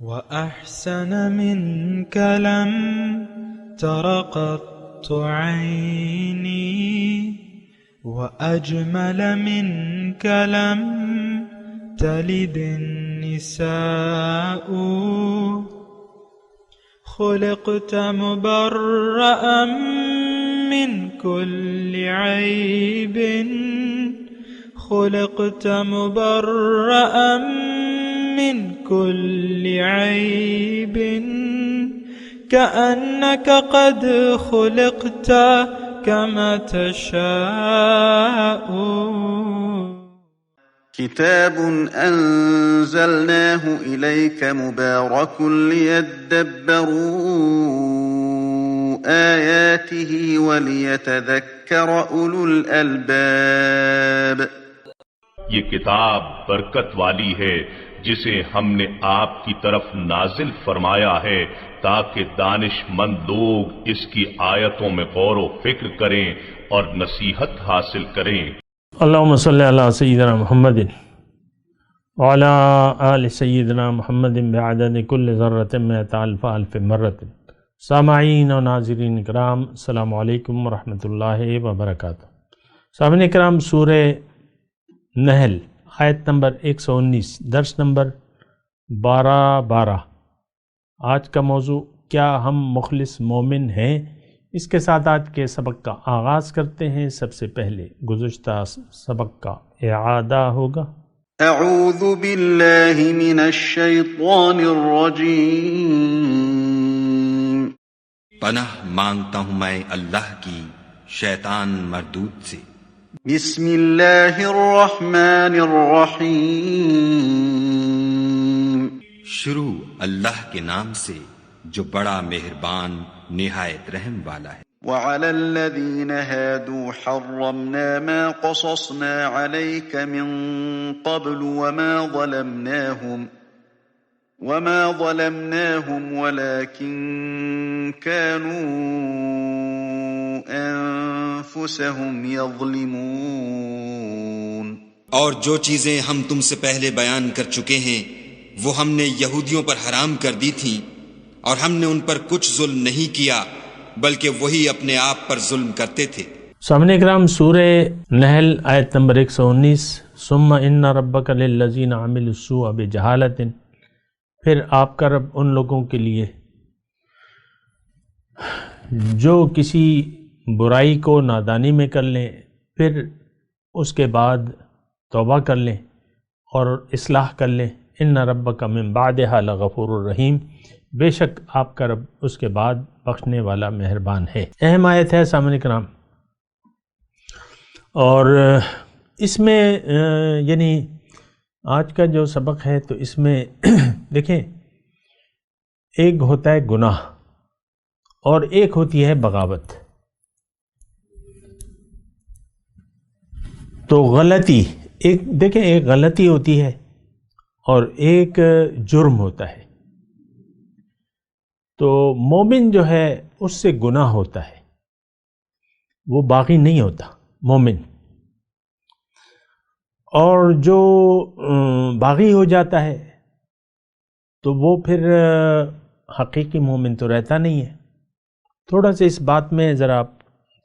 وأحسن منك لم تر قط عيني، وأجمل منك لم تلد النساء. خلقت مبرأ من كل عيب، خلقت مبرأ من كل عيب، كأنك قد خلقت كما تشاء. كتاب أنزلناه إليك مبارك ليدبروا آياته وليتذكر أولو الألباب. یہ کتاب برکت والی ہے جسے ہم نے آپ کی طرف نازل فرمایا ہے تاکہ دانش مند لوگ اس کی آیتوں میں غور و فکر کریں اور نصیحت حاصل کریں۔ اللہم صلی علی سیدنا محمد وعلی آل سیدنا محمد بعدد کل ذرۃ مئۃ الف الف مرۃ۔ سامعین و ناظرین کرام، السلام علیکم ورحمۃ اللہ وبرکاتہ۔ سامعین کرام، سورہ نحل آیت نمبر 119، درس نمبر 12 آج کا موضوع کیا ہم مخلص مومن ہیں؟ اس کے ساتھ آج کے سبق کا آغاز کرتے ہیں۔ سب سے پہلے گزشتہ سبق کا اعادہ ہوگا۔ اعوذ باللہ من الشیطان الرجیم۔ پناہ مانگتا ہوں میں اللہ کی شیطان مردود سے۔ بسم اللہ الرحمن الرحیم۔ شروع اللہ کے نام سے جو بڑا مہربان نہایت رحم والا ہے۔ وعلى الذين هادوا حرمنا ما قصصنا عليك من قبل وما ظلمناهم ولكن كانوا أنفسهم يظلمون۔ اور جو چیزیں ہم تم سے پہلے بیان کر چکے ہیں وہ ہم نے یہودیوں پر حرام کر دی تھیں، اور ہم نے ان پر کچھ ظلم نہیں کیا بلکہ وہی اپنے آپ پر ظلم کرتے تھے۔ سامعین کرام، سورہ نحل آیت نمبر 119، ثم ان ربک للذین عملوا السوء بجہالۃ، پھر آپ کا رب ان لوگوں کے لیے جو کسی برائی کو نادانی میں کر لیں، پھر اس کے بعد توبہ کر لیں اور اصلاح کر لیں، ان ربک من بعدها لغفور الرحیم، بے شک آپ کا رب اس کے بعد بخشنے والا مہربان ہے۔ اہم آیت ہے سامعین کرام، اور اس میں یعنی آج کا جو سبق ہے تو اس میں دیکھیں، ایک ہوتا ہے گناہ اور ایک ہوتی ہے بغاوت۔ تو غلطی دیکھیں، ایک غلطی ہوتی ہے اور ایک جرم ہوتا ہے۔ تو مومن جو ہے اس سے گناہ ہوتا ہے، وہ باغی نہیں ہوتا مومن، اور جو باغی ہو جاتا ہے تو وہ پھر حقیقی مومن تو رہتا نہیں ہے۔ تھوڑا سا اس بات میں ذرا آپ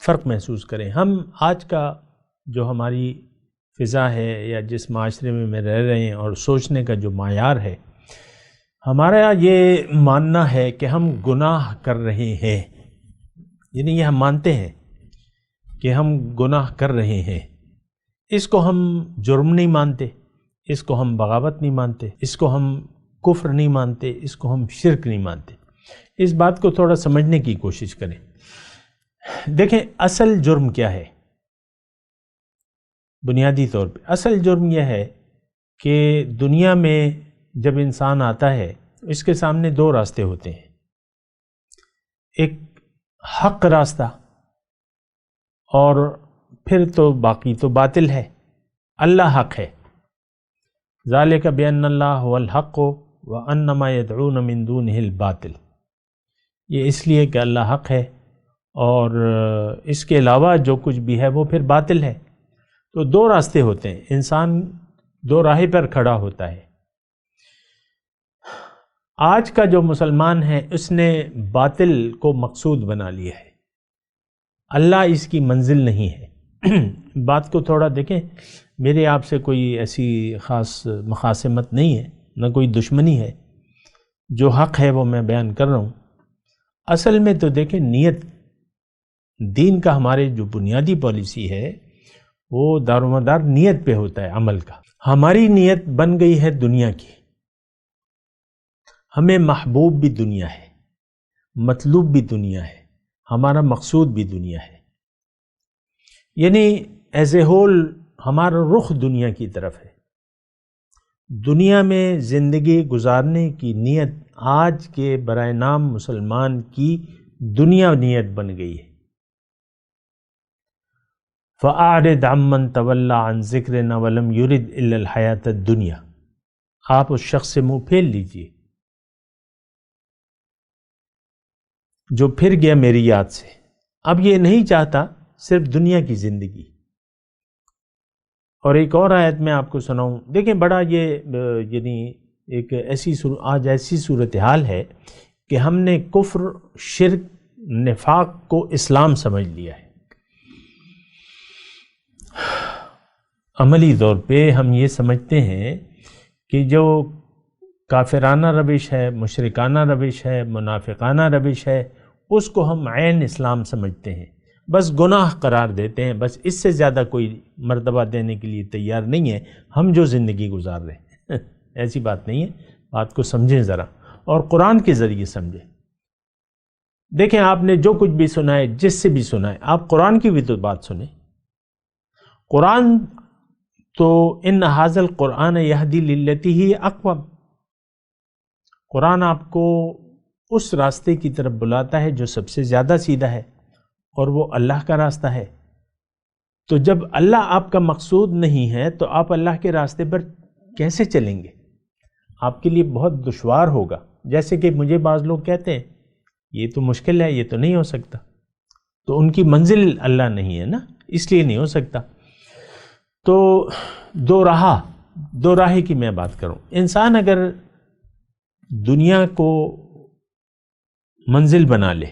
فرق محسوس کریں۔ ہم آج کا جو ہماری فضا ہے یا جس معاشرے میں رہ رہے ہیں اور سوچنے کا جو معیار ہے، ہمارا یہ ماننا ہے کہ ہم گناہ کر رہے ہیں، یعنی یہ ہم مانتے ہیں کہ ہم گناہ کر رہے ہیں۔ اس کو ہم جرم نہیں مانتے، اس کو ہم بغاوت نہیں مانتے، اس کو ہم کفر نہیں مانتے، اس کو ہم شرک نہیں مانتے۔ اس بات کو تھوڑا سمجھنے کی کوشش کریں۔ دیکھیں، اصل جرم کیا ہے؟ بنیادی طور پہ اصل جرم یہ ہے کہ دنیا میں جب انسان آتا ہے اس کے سامنے دو راستے ہوتے ہیں، ایک حق راستہ اور پھر تو باقی تو باطل ہے۔ اللہ حق ہے، ذالک بأن اللہ هو الحق وأن ما يدعون من دونه الباطل، یہ اس لیے کہ اللہ حق ہے اور اس کے علاوہ جو کچھ بھی ہے وہ پھر باطل ہے۔ تو دو راستے ہوتے ہیں، انسان دو راہ پر کھڑا ہوتا ہے۔ آج کا جو مسلمان ہے اس نے باطل کو مقصود بنا لیا ہے، اللہ اس کی منزل نہیں ہے۔ بات کو تھوڑا دیکھیں، میرے آپ سے کوئی ایسی خاص مخاصمت نہیں ہے، نہ کوئی دشمنی ہے، جو حق ہے وہ میں بیان کر رہا ہوں۔ اصل میں تو دیکھیں، نیت دین کا ہمارے جو بنیادی پالیسی ہے وہ دار و مدار نیت پہ ہوتا ہے، عمل کا۔ ہماری نیت بن گئی ہے دنیا کی، ہمیں محبوب بھی دنیا ہے، مطلوب بھی دنیا ہے، ہمارا مقصود بھی دنیا ہے، یعنی ایز اے ہول ہمارا رخ دنیا کی طرف ہے۔ دنیا میں زندگی گزارنے کی نیت آج کے برائے نام مسلمان کی دنیا نیت بن گئی ہے۔ فَأَعْرِضْ عَمَّنْ تَوَلَّى عَنْ ذِكْرِنَا وَلَمْ يُرِدْ إِلَّا الْحَيَاةَ الدُّنْيَا۔ آپ اس شخص سے منہ پھیر لیجئے جو پھر گیا میری یاد سے، اب یہ نہیں چاہتا صرف دنیا کی زندگی۔ اور ایک اور آیت میں آپ کو سناؤں، دیکھیں بڑا یہ یعنی ایک آج ایسی صورتحال ہے کہ ہم نے کفر، شرک، نفاق کو اسلام سمجھ لیا ہے۔ عملی طور پہ ہم یہ سمجھتے ہیں کہ جو کافرانہ روش ہے، مشرکانہ روش ہے، منافقانہ روش ہے، اس کو ہم عین اسلام سمجھتے ہیں، بس گناہ قرار دیتے ہیں، بس اس سے زیادہ کوئی مرتبہ دینے کے لیے تیار نہیں ہے ہم جو زندگی گزار رہے ہیں۔ ایسی بات نہیں ہے، بات کو سمجھیں ذرا، اور قرآن کے ذریعے سمجھیں۔ دیکھیں آپ نے جو کچھ بھی سنا ہے، جس سے بھی سنا ہے، آپ قرآن کی بھی تو بات سنیں۔ قرآن تو ان ھذا القرآن یہدی للتی ہی اقوم، قرآن آپ کو اس راستے کی طرف بلاتا ہے جو سب سے زیادہ سیدھا ہے، اور وہ اللہ کا راستہ ہے۔ تو جب اللہ آپ کا مقصود نہیں ہے تو آپ اللہ کے راستے پر کیسے چلیں گے؟ آپ کے لیے بہت دشوار ہوگا۔ جیسے کہ مجھے بعض لوگ کہتے ہیں یہ تو مشکل ہے، یہ تو نہیں ہو سکتا، تو ان کی منزل اللہ نہیں ہے نا، اس لیے نہیں ہو سکتا۔ تو دو راہی کی میں بات کروں، انسان اگر دنیا کو منزل بنا لے،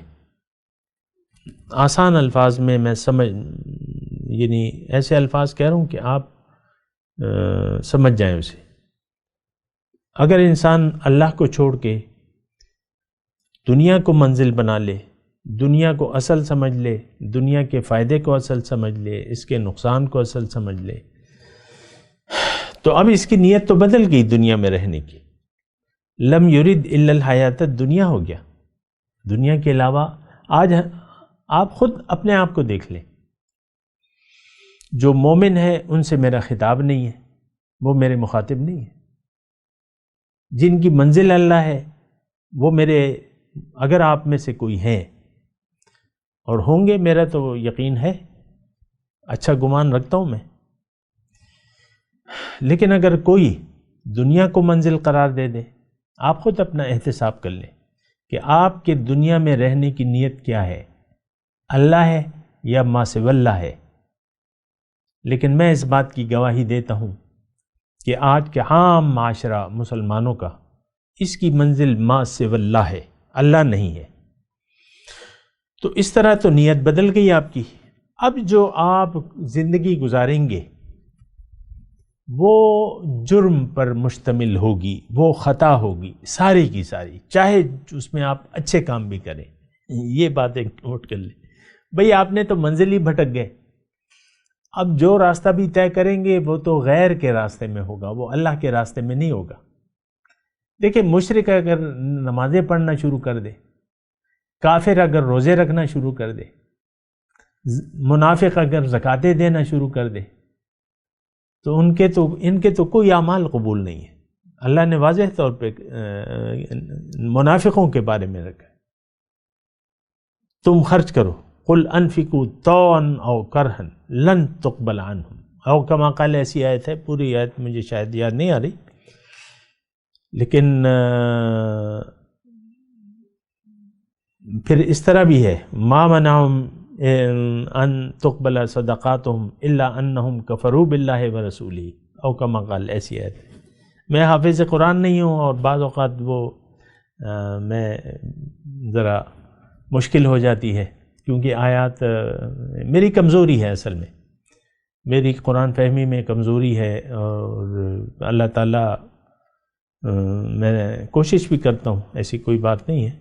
آسان الفاظ میں یعنی ایسے الفاظ کہہ رہا ہوں کہ آپ سمجھ جائیں اسے، اگر انسان اللہ کو چھوڑ کے دنیا کو منزل بنا لے، دنیا کو اصل سمجھ لے، دنیا کے فائدے کو اصل سمجھ لے، اس کے نقصان کو اصل سمجھ لے، تو اب اس کی نیت تو بدل گئی دنیا میں رہنے کی۔ لم یرید الا الحیات الدنیا ہو گیا، دنیا کے علاوہ۔ آج آپ خود اپنے آپ کو دیکھ لیں، جو مومن ہے ان سے میرا خطاب نہیں ہے، وہ میرے مخاطب نہیں ہے۔ جن کی منزل اللہ ہے وہ میرے، اگر آپ میں سے کوئی ہے اور ہوں گے، میرا تو یقین ہے، اچھا گمان رکھتا ہوں میں، لیکن اگر کوئی دنیا کو منزل قرار دے دے، آپ خود اپنا احتساب کر لیں کہ آپ کے دنیا میں رہنے کی نیت کیا ہے، اللہ ہے یا ما سوی اللہ ہے۔ لیکن میں اس بات کی گواہی دیتا ہوں کہ آج کے عام معاشرہ مسلمانوں کا اس کی منزل ما سوی اللہ ہے، اللہ نہیں ہے۔ تو اس طرح تو نیت بدل گئی آپ کی۔ اب جو آپ زندگی گزاریں گے وہ جرم پر مشتمل ہوگی، وہ خطا ہوگی ساری کی ساری، چاہے اس میں آپ اچھے کام بھی کریں۔ یہ باتیں نوٹ کر لیں بھئی، آپ نے تو منزل ہی بھٹک گئے، اب جو راستہ بھی طے کریں گے وہ تو غیر کے راستے میں ہوگا، وہ اللہ کے راستے میں نہیں ہوگا۔ دیکھیں، مشرک اگر نمازیں پڑھنا شروع کر دے، کافر اگر روزے رکھنا شروع کر دے، منافق اگر زکاتیں دینا شروع کر دے، تو ان کے تو کوئی اعمال قبول نہیں ہے۔ اللہ نے واضح طور پہ منافقوں کے بارے میں رکھا ہے، تم خرچ کرو، قل انفقوا طوعا او کرہا لن تقبل عنہم، او کما قال، ایسی آیت ہے، پوری آیت مجھے شاید یاد نہیں آ رہی، لیکن پھر اس طرح بھی ہے، ما منعهم ان تقبل صدقاتهم الا انہم کفروا باللہ ورسولہ، او کما قال، ایسی آیت ہے۔ میں حافظ قرآن نہیں ہوں اور بعض اوقات وہ میں ذرا مشکل ہو جاتی ہے، کیونکہ آیات میری کمزوری ہے، اصل میں میری قرآن فہمی میں کمزوری ہے، اور اللہ تعالیٰ میں کوشش بھی کرتا ہوں، ایسی کوئی بات نہیں ہے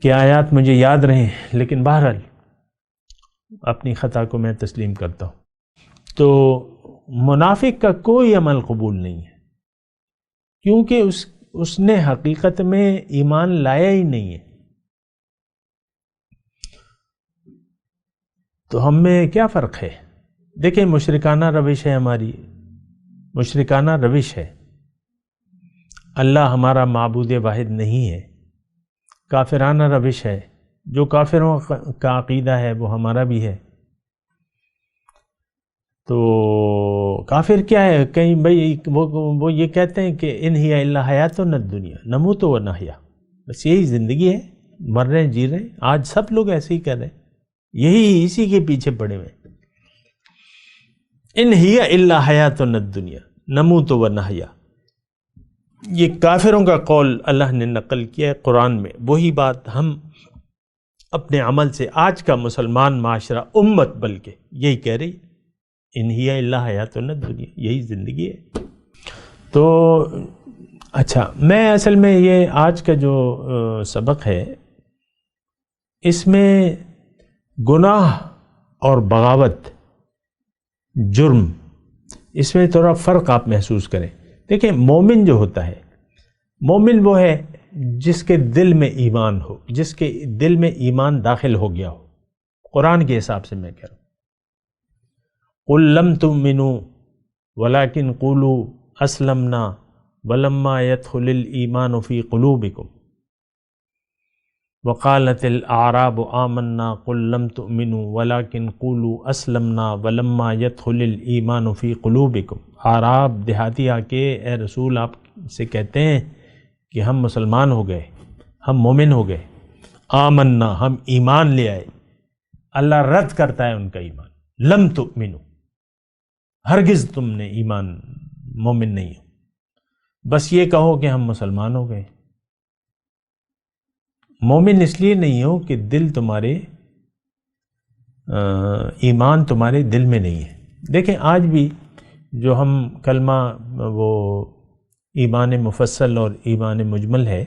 کہ آیات مجھے یاد رہیں، لیکن بہرحال اپنی خطا کو میں تسلیم کرتا ہوں۔ تو منافق کا کوئی عمل قبول نہیں ہے، کیونکہ اس نے حقیقت میں ایمان لایا ہی نہیں ہے۔ تو ہم میں کیا فرق ہے؟ دیکھیں، مشرکانہ روش ہے ہماری، مشرکانہ روش ہے، اللہ ہمارا معبود واحد نہیں ہے۔ کافرانہ روش ہے، جو کافروں کا عقیدہ ہے وہ ہمارا بھی ہے۔ تو کافر کیا ہے؟ کہیں بھائی وہ یہ کہتے ہیں کہ ان ہی الا حیاتنا الدنیا نموت و نحیا، بس یہی زندگی ہے، مر رہے ہیں، جی رہے ہیں۔ آج سب لوگ ایسے ہی کہہ رہے ہیں، یہی اسی کے پیچھے پڑے ہوئے۔ ان ہی الا حیاتنا الدنیا نموت و نحیا، یہ کافروں کا قول اللہ نے نقل کیا ہے قرآن میں۔ وہی بات ہم اپنے عمل سے آج کا مسلمان معاشرہ، امت بلکہ یہی کہہ رہی، ان ہی الا حیاتنا الدنیا، یہی زندگی ہے۔ تو اچھا، میں اصل میں یہ آج کا جو سبق ہے، اس میں گناہ اور بغاوت، جرم، اس میں تھوڑا فرق آپ محسوس کریں۔ دیکھیں، مومن جو ہوتا ہے، مومن وہ ہے جس کے دل میں ایمان ہو، جس کے دل میں ایمان داخل ہو گیا ہو۔ قرآن کے حساب سے میں کہہ رہا ہوں، قُل لَمْ تُؤْمِنُوا وَلَكِنْ قُولُوا أَسْلَمْنَا وَلَمَّا يَدْخُلِ الْإِيمَانُ فِي قُلُوبِكُمْ وقالت الاعراب آمنا قل لم تؤمنوا ولكن قولوا اسلمنا ولما يدخل الایمان فی قلوبکم۔ اعراب دیہاتی آ کے اے رسول آپ سے کہتے ہیں کہ ہم مسلمان ہو گئے، ہم مومن ہو گئے، آمنا ہم ایمان لے آئے۔ اللہ رد کرتا ہے ان کا ایمان، لم تؤمنوا، ہرگز تم نے ایمان مومن نہیں ہو، بس یہ کہو کہ ہم مسلمان ہو گئے۔ مومن اس لیے نہیں ہو کہ دل تمہارے ایمان تمہارے دل میں نہیں ہے۔ دیکھیں، آج بھی جو ہم کلمہ وہ ایمان مفصل اور ایمان مجمل ہے،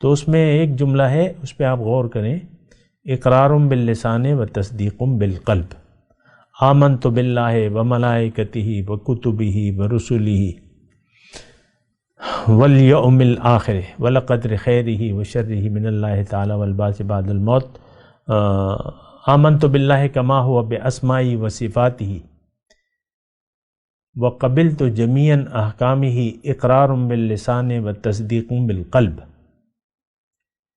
تو اس میں ایک جملہ ہے، اس پہ آپ غور کریں، اقرار باللسان و تصدیق بالقلب، آمنت باللہ و ملائکتہ و کتبہ و رسلہ والیوم الآخر والقدر خیرہ و شرہ من اللہ تعالی والبعث بعد الموت، آمنت باللہ کما ہوا باسمائی و صفاتہ وقبلت جمیعا احکامہ اقرار باللسان و تصدیق بالقلب۔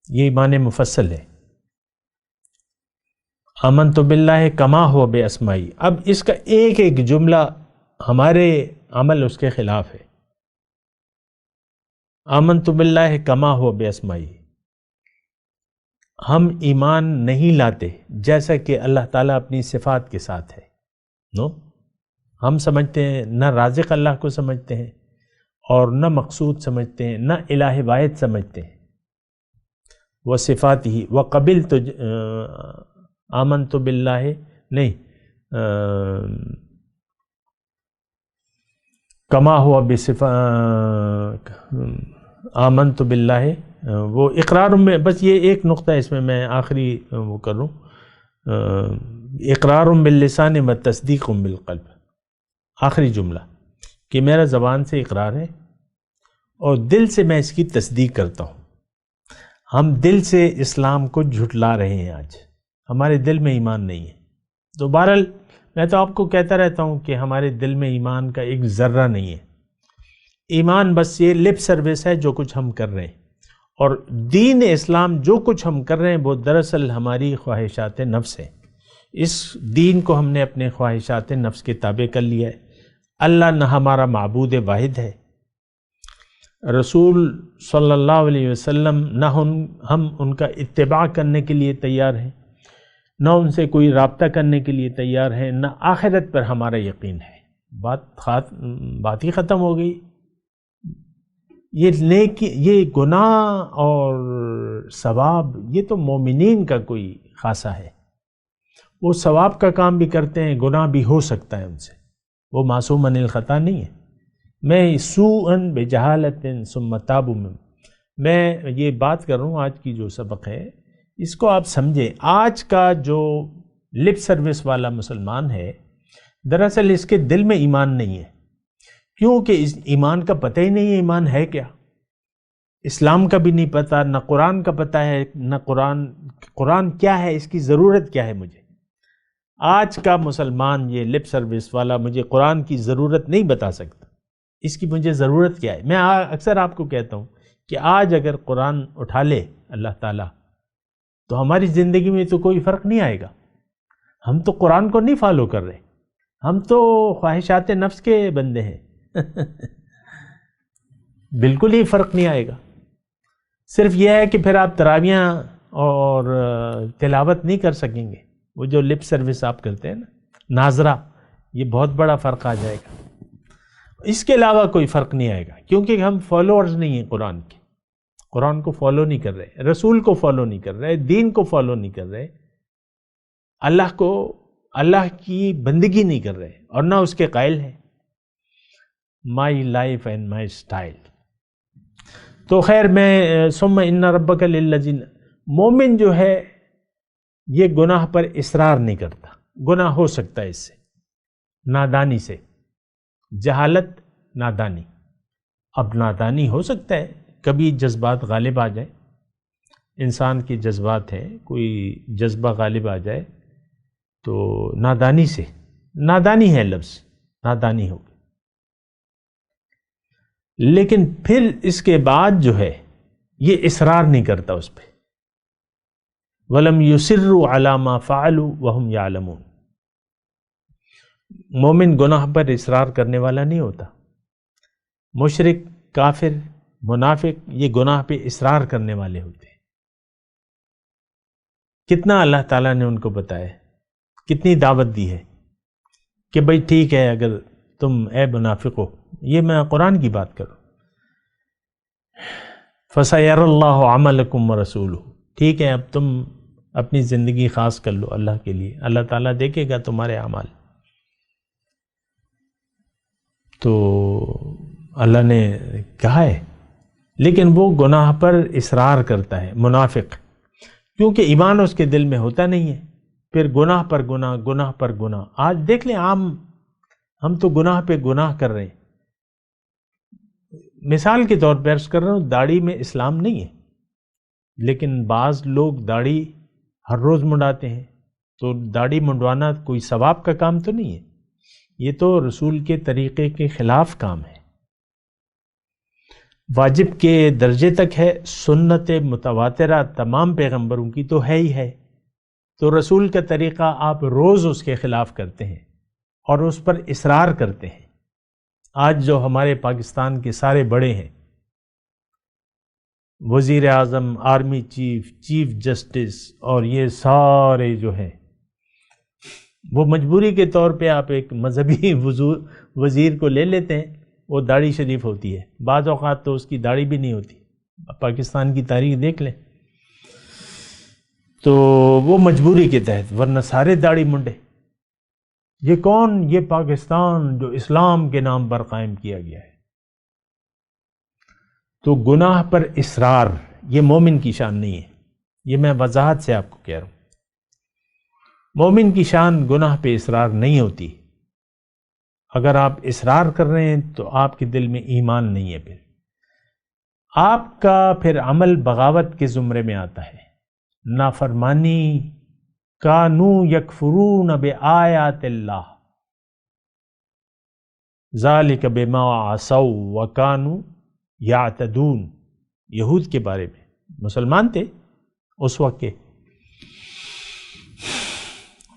یہ ایمان مفصل ہے، آمنت باللہ کما ہوا باسمائی۔ اب اس کا ایک ایک جملہ ہمارے عمل اس کے خلاف ہے۔ آمنت باللہ کما ہوا باسمائی، ہم ایمان نہیں لاتے جیسا کہ اللہ تعالیٰ اپنی صفات کے ساتھ ہے۔ نو، ہم سمجھتے ہیں، نہ رازق اللہ کو سمجھتے ہیں اور نہ مقصود سمجھتے ہیں، نہ الہ واحد سمجھتے ہیں۔ وہ صفات ہی وقبلت آمنت باللہ نہیں، کما ہوا آمنت باللہ، وہ اقرار میں، بس یہ ایک نقطہ اس میں آخری وہ کر رہا ہوں، اقرار باللسان و تصدیق بالقلب، آخری جملہ کہ میرا زبان سے اقرار ہے اور دل سے میں اس کی تصدیق کرتا ہوں۔ ہم دل سے اسلام کو جھٹلا رہے ہیں، آج ہمارے دل میں ایمان نہیں ہے۔ تو بہرحال میں تو آپ کو کہتا رہتا ہوں کہ ہمارے دل میں ایمان کا ایک ذرہ نہیں ہے۔ ایمان بس یہ لپ سروس ہے جو کچھ ہم کر رہے ہیں، اور دین اسلام جو کچھ ہم کر رہے ہیں وہ دراصل ہماری خواہشات نفس ہیں۔ اس دین کو ہم نے اپنے خواہشات نفس کے تابع کر لیا ہے۔ اللہ نہ ہمارا معبود واحد ہے، رسول صلی اللہ علیہ وسلم نہ ہم ان کا اتباع کرنے کے لیے تیار ہیں، نہ ان سے کوئی رابطہ کرنے کے لیے تیار ہیں، نہ آخرت پر ہمارا یقین ہے۔ بات ہی ختم ہو گئی۔ یہ گناہ اور ثواب یہ تو مومنین کا کوئی خاصہ ہے، وہ ثواب کا کام بھی کرتے ہیں، گناہ بھی ہو سکتا ہے ان سے، وہ معصوم عن الخطا نہیں ہے۔ میں سوءً بجہالۃ ثم تابوا میں یہ بات کر رہا ہوں، آج کی جو سبق ہے اس کو آپ سمجھیں۔ آج کا جو لپ سروس والا مسلمان ہے، دراصل اس کے دل میں ایمان نہیں ہے، کیونکہ اس ایمان کا پتہ ہی نہیں ہے ایمان ہے کیا، اسلام کا بھی نہیں پتہ، نہ قرآن کا پتہ ہے، نہ قرآن کیا ہے، اس کی ضرورت کیا ہے مجھے۔ آج کا مسلمان یہ لپ سروس والا مجھے قرآن کی ضرورت نہیں بتا سکتا، اس کی مجھے ضرورت کیا ہے۔ میں اکثر آپ کو کہتا ہوں کہ آج اگر قرآن اٹھا لے اللہ تعالیٰ تو ہماری زندگی میں تو کوئی فرق نہیں آئے گا۔ ہم تو قرآن کو نہیں فالو کر رہے، ہم تو خواہشات نفس کے بندے ہیں بالکل ہی فرق نہیں آئے گا۔ صرف یہ ہے کہ پھر آپ تراویحاں اور تلاوت نہیں کر سکیں گے، وہ جو لپ سروس آپ کرتے ہیں نا، ناظرہ، یہ بہت بڑا فرق آ جائے گا۔ اس کے علاوہ کوئی فرق نہیں آئے گا، کیونکہ ہم فالوورز نہیں ہیں قرآن کے، قرآن کو فالو نہیں کر رہے، رسول کو فالو نہیں کر رہے، دین کو فالو نہیں کر رہے، اللہ کی بندگی نہیں کر رہے، اور نہ اس کے قائل ہیں۔ My life and my style. تو خیر، میں ثم ان ربک للذین، مومن جو ہے یہ گناہ پر اصرار نہیں کرتا، گناہ ہو سکتا ہے اس سے، نادانی سے، جہالت، نادانی۔ اب نادانی ہو سکتا ہے کبھی جذبات غالب آ جائے، انسان کے جذبات ہیں، کوئی جذبہ غالب آ جائے تو نادانی سے، نادانی ہے لفظ، نادانی ہوگی، لیکن پھر اس کے بعد جو ہے یہ اصرار نہیں کرتا اس پہ۔ وَلَمْ يُصِرُّوا عَلَى مَا فَعَلُوا وَهُمْ يَعْلَمُونَ۔ مومن گناہ پر اصرار کرنے والا نہیں ہوتا۔ مشرک، کافر، منافق یہ گناہ پہ اصرار کرنے والے ہوتے ہیں۔ کتنا اللہ تعالیٰ نے ان کو بتایا، کتنی دعوت دی ہے کہ بھئی ٹھیک ہے، اگر تم اے منافق ہو، یہ میں قرآن کی بات کروں، فَسَيَرَى اللَّهُ عَمَلَكُمْ وَرَسُولُهُ، ٹھیک ہے اب تم اپنی زندگی خاص کر لو اللہ کے لیے، اللہ تعالیٰ دیکھے گا تمہارے اعمال۔ تو اللہ نے کہا ہے، لیکن وہ گناہ پر اصرار کرتا ہے منافق، کیونکہ ایمان اس کے دل میں ہوتا نہیں ہے، پھر گناہ پر گناہ، گناہ پر گناہ۔ آج دیکھ لیں عام، ہم تو گناہ پہ گناہ کر رہے ہیں۔ مثال کے طور پر عرض کر رہا ہوں، داڑھی میں اسلام نہیں ہے، لیکن بعض لوگ داڑھی ہر روز منڈاتے ہیں، تو داڑھی منڈوانا کوئی ثواب کا کام تو نہیں ہے، یہ تو رسول کے طریقے کے خلاف کام ہے، واجب کے درجے تک ہے، سنت متواترہ تمام پیغمبروں کی تو ہے ہی ہے، تو رسول کا طریقہ آپ روز اس کے خلاف کرتے ہیں اور اس پر اصرار کرتے ہیں۔ آج جو ہمارے پاکستان کے سارے بڑے ہیں، وزیر اعظم، آرمی چیف، چیف جسٹس، اور یہ سارے جو ہیں، وہ مجبوری کے طور پہ آپ ایک مذہبی وزیر کو لے لیتے ہیں، وہ داڑھی شریف ہوتی ہے، بعض اوقات تو اس کی داڑھی بھی نہیں ہوتی، پاکستان کی تاریخ دیکھ لیں، تو وہ مجبوری کے تحت، ورنہ سارے داڑھی منڈے۔ یہ کون؟ یہ پاکستان جو اسلام کے نام پر قائم کیا گیا ہے۔ تو گناہ پر اصرار یہ مومن کی شان نہیں ہے، یہ میں وضاحت سے آپ کو کہہ رہا ہوں۔ مومن کی شان گناہ پہ اصرار نہیں ہوتی۔ اگر آپ اصرار کر رہے ہیں تو آپ کے دل میں ایمان نہیں ہے، پھر آپ کا پھر عمل بغاوت کے زمرے میں آتا ہے، نافرمانی۔ کانوا یکفرون بآیات اللہ ذالک بما عصوا وکانوا یعتدون۔ یہود کے بارے میں، مسلمان تھے اس وقت کے،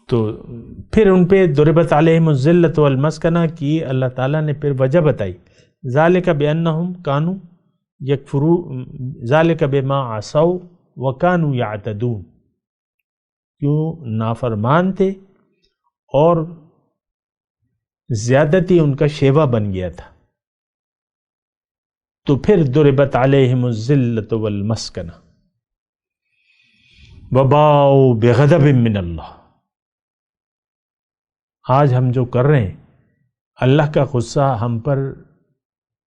تو پھر ان پہ ضربت علیہم الذلۃ والمسکنہ کی اللہ تعالیٰ نے پھر وجہ بتائی، ذالک بانہم کانوا یکفرون ذالک بما عصوا وکانوا یعتدون، کیوں نافرمان تھے اور زیادتی ان کا شیوا بن گیا تھا۔ تو پھر ضربت علیہم الذلۃ والمسکنہ وباؤوا بغضب من اللہ. آج ہم جو کر رہے ہیں، اللہ کا غصہ ہم پر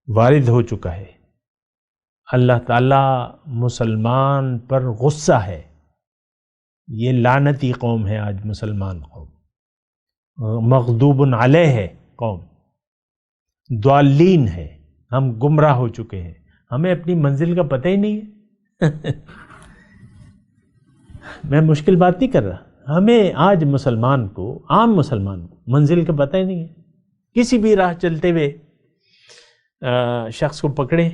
وارد ہو چکا ہے. اللہ تعالیٰ مسلمان پر غصہ ہے. یہ لعنتی قوم ہے آج مسلمان قوم، مغضوب علیہ ہے قوم، ضالین ہے. ہم گمراہ ہو چکے ہیں، ہمیں اپنی منزل کا پتہ ہی نہیں ہے. میں مشکل بات نہیں کر رہا، ہمیں آج مسلمان کو، عام مسلمان کو منزل کا پتہ ہی نہیں ہے. کسی بھی راہ چلتے ہوئے شخص کو پکڑیں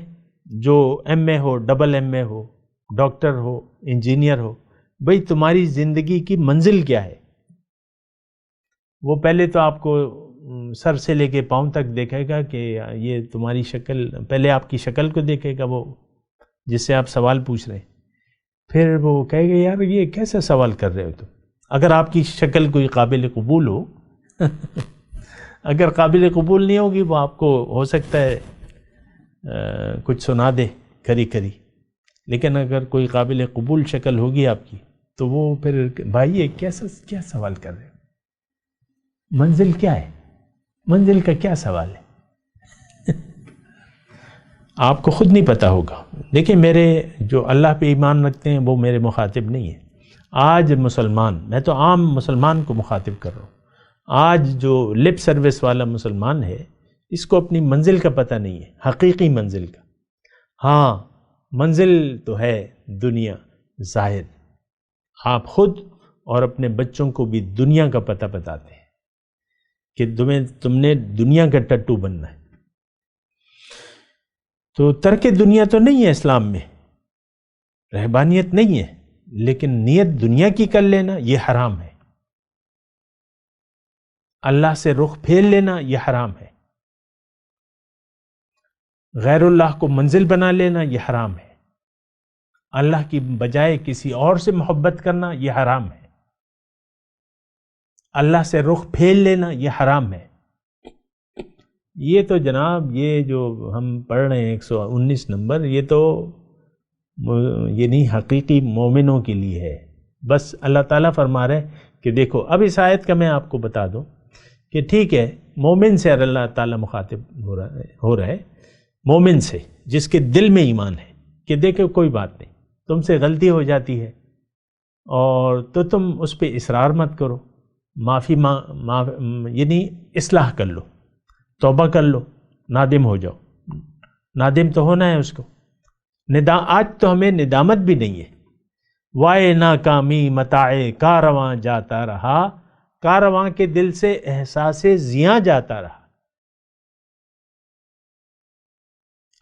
جو ایم اے ہو، ڈبل ایم اے ہو، ڈاکٹر ہو، انجینئر ہو، بھئی تمہاری زندگی کی منزل کیا ہے؟ وہ پہلے تو آپ کو سر سے لے کے پاؤں تک دیکھے گا کہ یہ تمہاری شکل، پہلے آپ کی شکل کو دیکھے گا وہ جس سے آپ سوال پوچھ رہے ہیں. پھر وہ کہے گا یار یہ کیسا سوال کر رہے ہو تم؟ اگر آپ کی شکل کوئی قابل قبول ہو اگر قابل قبول نہیں ہوگی وہ آپ کو ہو سکتا ہے کچھ سنا دے کری کری، لیکن اگر کوئی قابل قبول شکل ہوگی آپ کی تو وہ پھر بھائی یہ کیا سوال کر رہے ہو؟ منزل کیا ہے؟ منزل کا کیا سوال ہے؟ آپ کو خود نہیں پتا ہوگا. دیکھیں میرے جو اللہ پہ ایمان رکھتے ہیں وہ میرے مخاطب نہیں ہیں. آج مسلمان، میں تو عام مسلمان کو مخاطب کر رہا ہوں، آج جو لپ سروس والا مسلمان ہے اس کو اپنی منزل کا پتہ نہیں ہے، حقیقی منزل کا. ہاں منزل تو ہے دنیا ظاہر. آپ خود اور اپنے بچوں کو بھی دنیا کا پتہ بتاتے ہیں کہ تم نے دنیا کا ٹٹو بننا ہے. تو ترک دنیا تو نہیں ہے اسلام میں، رہبانیت نہیں ہے، لیکن نیت دنیا کی کر لینا یہ حرام ہے. اللہ سے رخ پھیر لینا یہ حرام ہے. غیر اللہ کو منزل بنا لینا یہ حرام ہے. اللہ کی بجائے کسی اور سے محبت کرنا یہ حرام ہے. اللہ سے رخ پھیر لینا یہ حرام ہے. یہ تو جناب یہ جو ہم پڑھ رہے ہیں 119 نمبر، یہ تو یہ نہیں حقیقی مومنوں کے لیے ہے. بس اللہ تعالیٰ فرما رہے کہ دیکھو، اب اس آیت کا میں آپ کو بتا دوں کہ ٹھیک ہے مومن سے اللہ تعالیٰ مخاطب ہو رہا ہے، مومن سے جس کے دل میں ایمان ہے کہ دیکھو کوئی بات نہیں، تم سے غلطی ہو جاتی ہے اور تو تم اس پہ اصرار مت کرو، معافی یعنی اصلاح کر لو، توبہ کر لو، نادم ہو جاؤ. نادم تو ہونا ہے اس کو. آج تو ہمیں ندامت بھی نہیں ہے. وائے ناکامی متاع کارواں جاتا رہا، کارواں کے دل سے احساس زیاں جاتا رہا.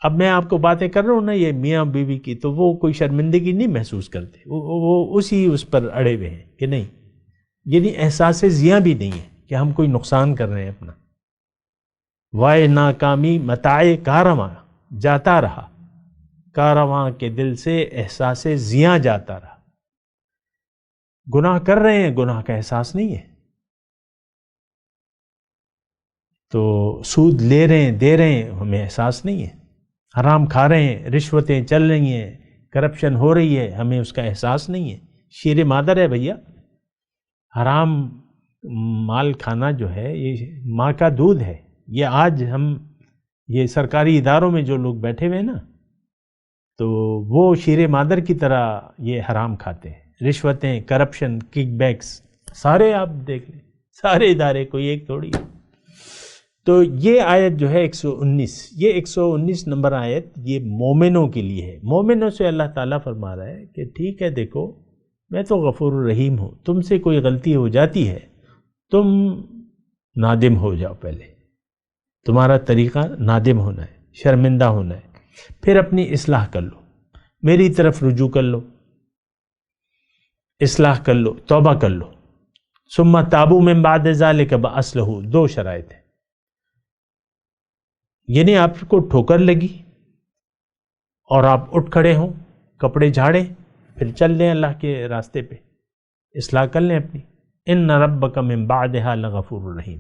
اب میں آپ کو باتیں کر رہا ہوں نا یہ میاں بیوی کی، تو وہ کوئی شرمندگی نہیں محسوس کرتے، وہ اس پر اڑے ہوئے ہیں کہ نہیں، یعنی احساس زیاں بھی نہیں ہے کہ ہم کوئی نقصان کر رہے ہیں اپنا. وائے ناکامی متاع کارواں جاتا رہا، کارواں کے دل سے احساس زیاں جاتا رہا. گناہ کر رہے ہیں، گناہ کا احساس نہیں ہے. تو سود لے رہے ہیں، دے رہے ہیں، ہمیں احساس نہیں ہے. حرام کھا رہے ہیں، رشوتیں چل رہی ہیں، کرپشن ہو رہی ہے، ہمیں اس کا احساس نہیں ہے. شیر مادر ہے بھیا. حرام مال کھانا جو ہے یہ ماں کا دودھ ہے. یہ آج ہم یہ سرکاری اداروں میں جو لوگ بیٹھے ہوئے ہیں نا، تو وہ شیر مادر کی طرح یہ حرام کھاتے ہیں. رشوتیں، کرپشن، کک بیکس، سارے آپ دیکھ لیں، سارے ادارے، کوئی ایک تھوڑی. تو یہ آیت جو ہے 119، یہ 119 نمبر آیت یہ مومنوں کے لیے ہے. مومنوں سے اللہ تعالیٰ فرما رہا ہے کہ ٹھیک ہے دیکھو میں تو غفور الرحیم ہوں، تم سے کوئی غلطی ہو جاتی ہے تم نادم ہو جاؤ. پہلے تمہارا طریقہ نادم ہونا ہے، شرمندہ ہونا ہے، پھر اپنی اصلاح کر لو، میری طرف رجوع کر لو، اصلاح کر لو، توبہ کر لو. ثم تابوا من بعد ذلك واصلحوا. 2 شرائط ہیں. یعنی آپ کو ٹھوکر لگی اور آپ اٹھ کھڑے ہوں، کپڑے جھاڑیں، پھر چل لیں اللہ کے راستے پہ، اصلاح کر لیں اپنی. ان ربک من بعدها لغفور الرحیم.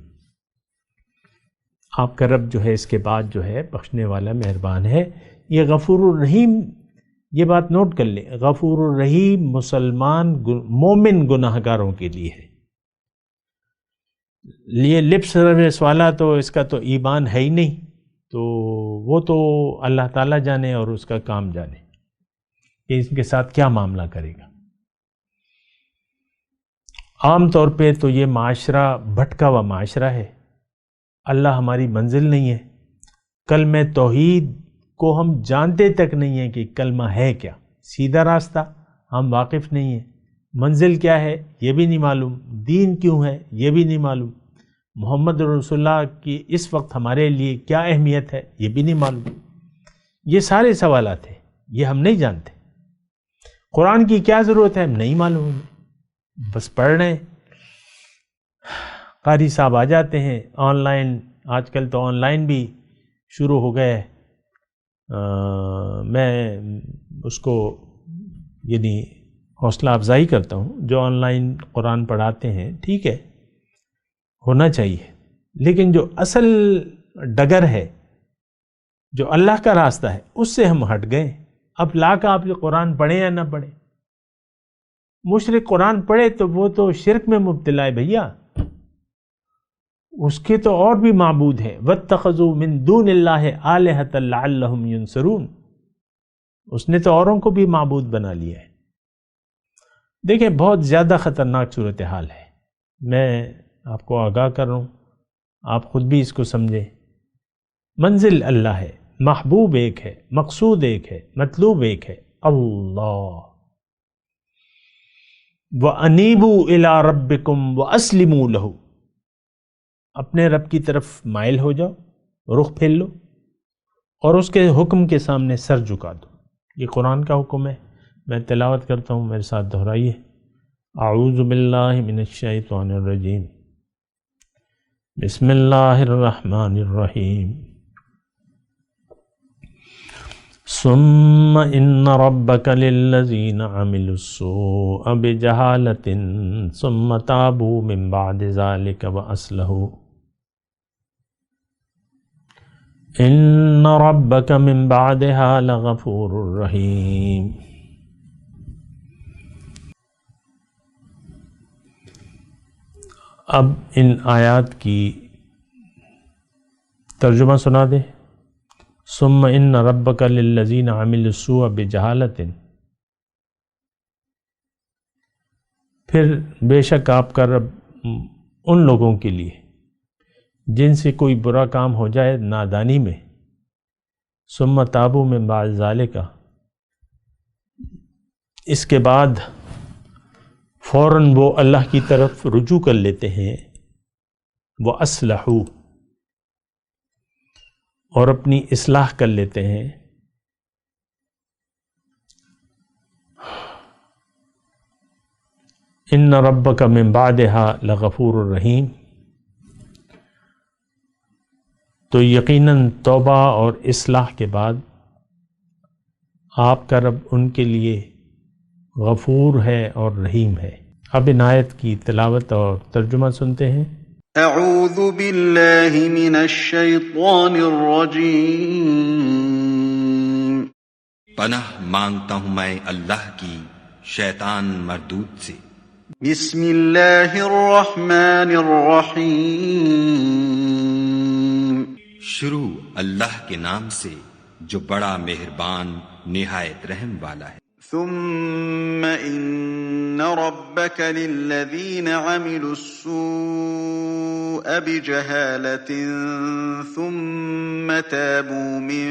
آپ کا رب جو ہے اس کے بعد جو ہے بخشنے والا، مہربان ہے. یہ غفور الرحیم، یہ بات نوٹ کر لیں، غفور الرحیم مسلمان مومن گناہ گاروں کے لیے ہے۔ یہ لپ سروس والا تو اس کا تو ایمان ہے ہی نہیں، تو وہ تو اللہ تعالیٰ جانے اور اس کا کام جانے کہ اس کے ساتھ کیا معاملہ کرے گا۔ عام طور پہ تو یہ معاشرہ بھٹکا ہوا معاشرہ ہے، اللہ ہماری منزل نہیں ہے۔ کلمہ توحید کو ہم جانتے تک نہیں ہیں کہ کلمہ ہے کیا، سیدھا راستہ ہم واقف نہیں ہیں، منزل کیا ہے یہ بھی نہیں معلوم، دین کیوں ہے یہ بھی نہیں معلوم، محمد رسول اللہ کی اس وقت ہمارے لیے کیا اہمیت ہے یہ بھی نہیں معلوم۔ یہ سارے سوالات ہیں، یہ ہم نہیں جانتے۔ قرآن کی کیا ضرورت ہے ہم نہیں معلوم، بس پڑھ رہے ہیں۔ قاری صاحب آ جاتے ہیں آن لائن، آج کل تو آن لائن بھی شروع ہو گئے، میں اس کو یعنی حوصلہ افزائی کرتا ہوں، جو آن لائن قرآن پڑھاتے ہیں ٹھیک ہے، ہونا چاہیے، لیکن جو اصل ڈگر ہے، جو اللہ کا راستہ ہے، اس سے ہم ہٹ گئے۔ اب لا کا آپ قرآن پڑھیں یا نہ پڑھیں، مشرک قرآن پڑھے تو وہ تو شرک میں مبتلا ہے بھیا، اس کے تو اور بھی معبود ہیں۔ وَاتَّخَذُوا مِن دُونِ اللَّهِ آلِهَةً لَعَلَّهُمْ يُنصَرُونَ، اس نے تو اوروں کو بھی معبود بنا لیا ہے۔ دیکھیں بہت زیادہ خطرناک صورتحال ہے، میں آپ کو آگاہ کر رہا ہوں، آپ خود بھی اس کو سمجھیں۔ منزل اللہ ہے، محبوب ایک ہے، مقصود ایک ہے، مطلوب ایک ہے، اللہ۔ وَأَنِيبُوا إِلَىٰ رَبِّكُمْ وَأَسْلِمُوا لَهُ، اپنے رب کی طرف مائل ہو جاؤ، رخ پھیر لو اور اس کے حکم کے سامنے سر جھکا دو۔ یہ قرآن کا حکم ہے، میں تلاوت کرتا ہوں، میرے ساتھ دہرائیے۔ اعوذ باللہ من الشیطان الرجیم، بسم اللہ الرحمن الرحیم۔ ثم ان ربک للذین عملوا السوء بجہالة ثم تابوا من بعد ذلك واصلحوا ان ربک من بعدها لغفور رحیم۔ اب ان آیات کی ترجمہ سنا دے۔ ثم ان ربک للذین عملوا السوء بجہالۃ، پھر بے شک آپ کا رب ان لوگوں کے لیے جن سے کوئی برا کام ہو جائے نادانی میں، ثم تابوا من بعد ذالک، اس کے بعد فوراً وہ اللہ کی طرف رجوع کر لیتے ہیں، وہ اصلحوا، اور اپنی اصلاح کر لیتے ہیں، ان ربک من بعدها لغفور الرحیم، تو یقیناً توبہ اور اصلاح کے بعد آپ کا رب ان کے لیے غفور ہے اور رحیم ہے۔ اب ان آیت کی تلاوت اور ترجمہ سنتے ہیں۔ اعوذ باللہ من الشیطان الرجیم، پناہ مانگتا ہوں میں اللہ کی شیطان مردود سے۔ بسم اللہ الرحمن الرحیم، شروع اللہ کے نام سے جو بڑا مہربان نہایت رحم والا ہے۔ ثم ان ربك للذين عملوا السوء بجهالة ثم تابوا من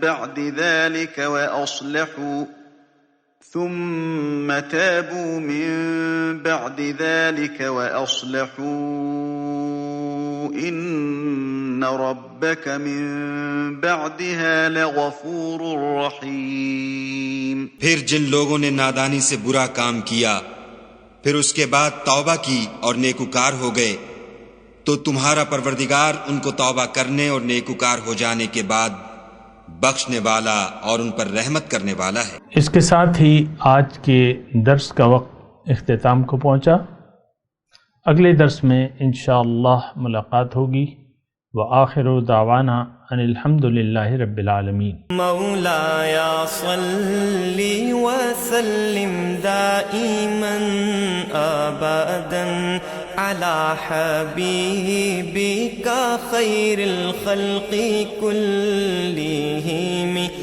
بعد ذلك وأصلحوا ان ربك من بعدها لغفور رحیم۔ پھر جن لوگوں نے نادانی سے برا کام کیا پھر اس کے بعد توبہ کی اور نیکوکار ہو گئے تو تمہارا پروردگار ان کو توبہ کرنے اور نیکوکار ہو جانے کے بعد بخشنے والا اور ان پر رحمت کرنے والا ہے۔ اس کے ساتھ ہی آج کے درس کا وقت اختتام کو پہنچا۔ اگلے درس میں انشاءاللہ ملاقات ہوگی۔ وآخر دعوانا ان الحمد للہ رب العالمین۔ مولاي صل وسلم دائما ابدا على حبيبك خير الخلق كلهم